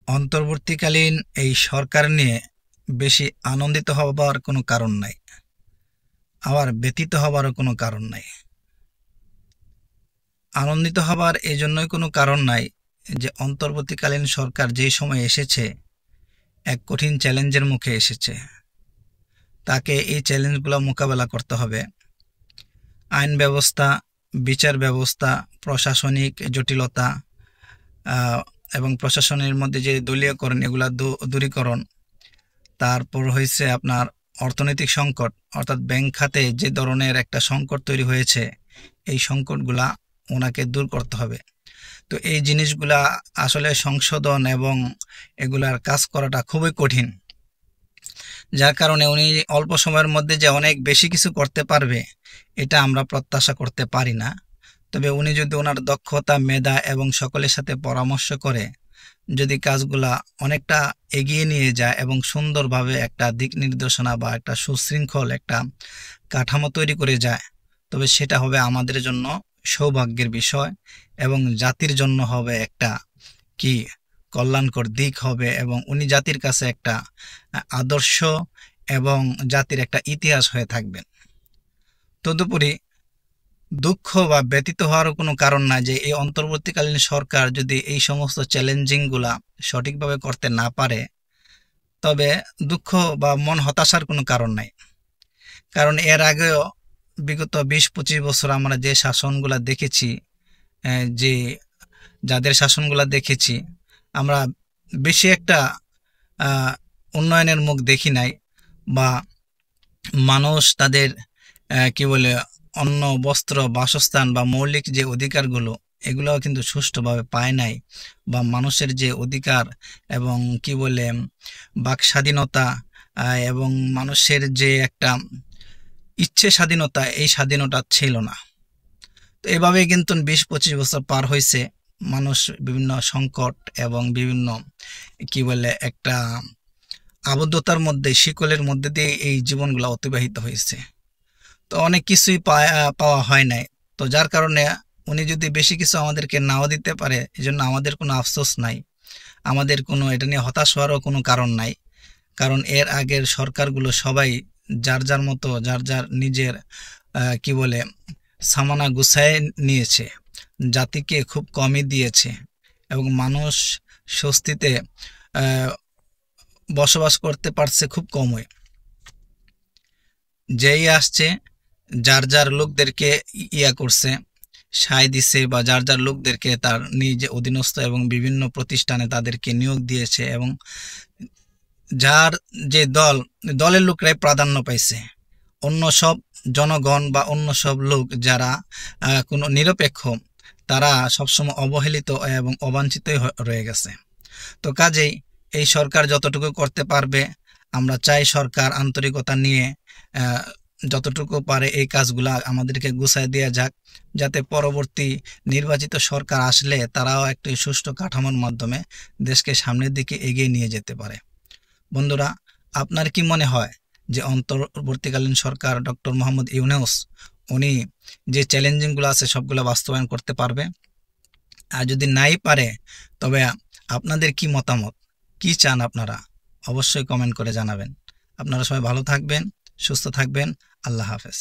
অন্তর্বর্তীকালীন এই সরকার নিয়ে বেশি আনন্দিত হবার কোনো কারণ নাই, আবার ব্যতীত হবারও কোনো কারণ নাই। আনন্দিত হবার এই জন্যই কোনো কারণ নাই যে অন্তর্বর্তীকালীন সরকার যেই সময় এসেছে এক কঠিন চ্যালেঞ্জের মুখে এসেছে। তাকে এই চ্যালেঞ্জগুলো মোকাবেলা করতে হবে। আইন ব্যবস্থা, বিচার ব্যবস্থা, প্রশাসনিক জটিলতা এবং প্রশাসনের মধ্যে যে দলীয়করণ, এগুলা দূরীকরণ। তারপর হয়েছে আপনার অর্থনৈতিক সংকট, অর্থাৎ ব্যাংক খাতে যে ধরনের একটা সংকট তৈরি হয়েছে, এই সংকটগুলা ওনাকে দূর করতে হবে। তো এই জিনিসগুলা আসলে সংশোধন এবং এগুলার কাজ করাটা খুবই কঠিন, যার কারণে উনি অল্প সময়ের মধ্যে যে অনেক বেশি কিছু করতে পারবে এটা আমরা প্রত্যাশা করতে পারি না। তবে উনি যদি ওনার দক্ষতা, মেধা এবং সকলের সাথে পরামর্শ করে যদি কাজগুলা অনেকটা এগিয়ে নিয়ে যায় এবং সুন্দরভাবে একটা দিক নির্দেশনা বা একটা সুশৃঙ্খল একটা কাঠামো তৈরি করে যায়, তবে সেটা হবে আমাদের জন্য সৌভাগ্যের বিষয় এবং জাতির জন্য হবে একটা কি কল্যাণকর দিক হবে, এবং উনি জাতির কাছে একটা আদর্শ এবং জাতির একটা ইতিহাস হয়ে থাকবেন। তদুপরি দুঃখ বা ব্যতীত হওয়ারও কোনো কারণ না যে এই অন্তর্বর্তীকালীন সরকার যদি এই সমস্ত চ্যালেঞ্জিংগুলা সঠিকভাবে করতে না পারে, তবে দুঃখ বা মন হতাশার কোনো কারণ নাই। কারণ এর আগেও বিগত 20-25 বছর আমরা যে শাসনগুলা দেখেছি, যে যাদের শাসনগুলা দেখেছি, আমরা বেশি একটা উন্নয়নের মুখ দেখি নাই, বা মানুষ তাদের কি বলে অন্ন, বস্ত্র, বাসস্থান বা মৌলিক যে অধিকারগুলো, এগুলোও কিন্তু সুষ্ঠুভাবে পায় নাই, বা মানুষের যে অধিকার এবং কি বলে বাক স্বাধীনতা এবং মানুষের যে একটা ইচ্ছে স্বাধীনতা, এই স্বাধীনতা ছিল না। তো এভাবেই কিন্তু 20-25 বছর পার হয়েছে, মানুষ বিভিন্ন সংকট এবং বিভিন্ন কি বলে একটা আবদ্ধতার মধ্যে, শিকলের মধ্যে দিয়ে এই জীবনগুলো অতিবাহিত হয়েছে। তো অনেক কিছুই পাওয়া হয় নাই। তো যার কারণে উনি যদি বেশি কিছু আমাদেরকে নাও দিতে পারে, এই জন্য আমাদের কোনো আফসোস নাই, আমাদের কোনো এটা নিয়ে হতাশ হওয়ারও কোনো কারণ নাই। কারণ এর আগের সরকারগুলো সবাই যার যার মতো, যার যার নিজের কি বলে সামানা গুছায় নিয়েছে, জাতিকে খুব কমই দিয়েছে এবং মানুষ স্বস্তিতে বসবাস করতে পারছে খুব কমই। যেই আসছে যার যার লোকদেরকে ইয়া করছে, সায় দিছে, বা যার যার লোকদেরকে তার নিজে অধীনস্থ এবং বিভিন্ন প্রতিষ্ঠানে তাদেরকে নিয়োগ দিয়েছে, এবং যার যে দলের লোকরাই প্রাধান্য পাইছে। অন্য সব জনগণ বা অন্য সব লোক যারা কোনো নিরপেক্ষ, তারা সবসময় অবহেলিত এবং অবাঞ্ছিতই রয়ে গেছে। তো কাজেই এই সরকার যতটুকু করতে পারবে, আমরা চাই সরকার আন্তরিকতা নিয়ে যতটুকু পারে এই কাজগুলা আমাদেরকে গুছায় দেওয়া যাক, যাতে পরবর্তী নির্বাচিত সরকার আসলে তারাও একটি সুষ্ঠু কাঠামোর মাধ্যমে দেশকে সামনের দিকে এগিয়ে নিয়ে যেতে পারে। বন্ধুরা, আপনার কি মনে হয় যে অন্তর্বর্তীকালীন সরকার ডক্টর মোহাম্মদ ইউনূস উনি যে চ্যালেঞ্জিংগুলো আছে সবগুলো বাস্তবায়ন করতে পারবে? আর যদি নাই পারে, তবে আপনাদের কি মতামত, কি চান আপনারা, অবশ্যই কমেন্ট করে জানাবেন। আপনারা সবাই ভালো থাকবেন, সুস্থ থাকবেন। আল্লাহ হাফেজ।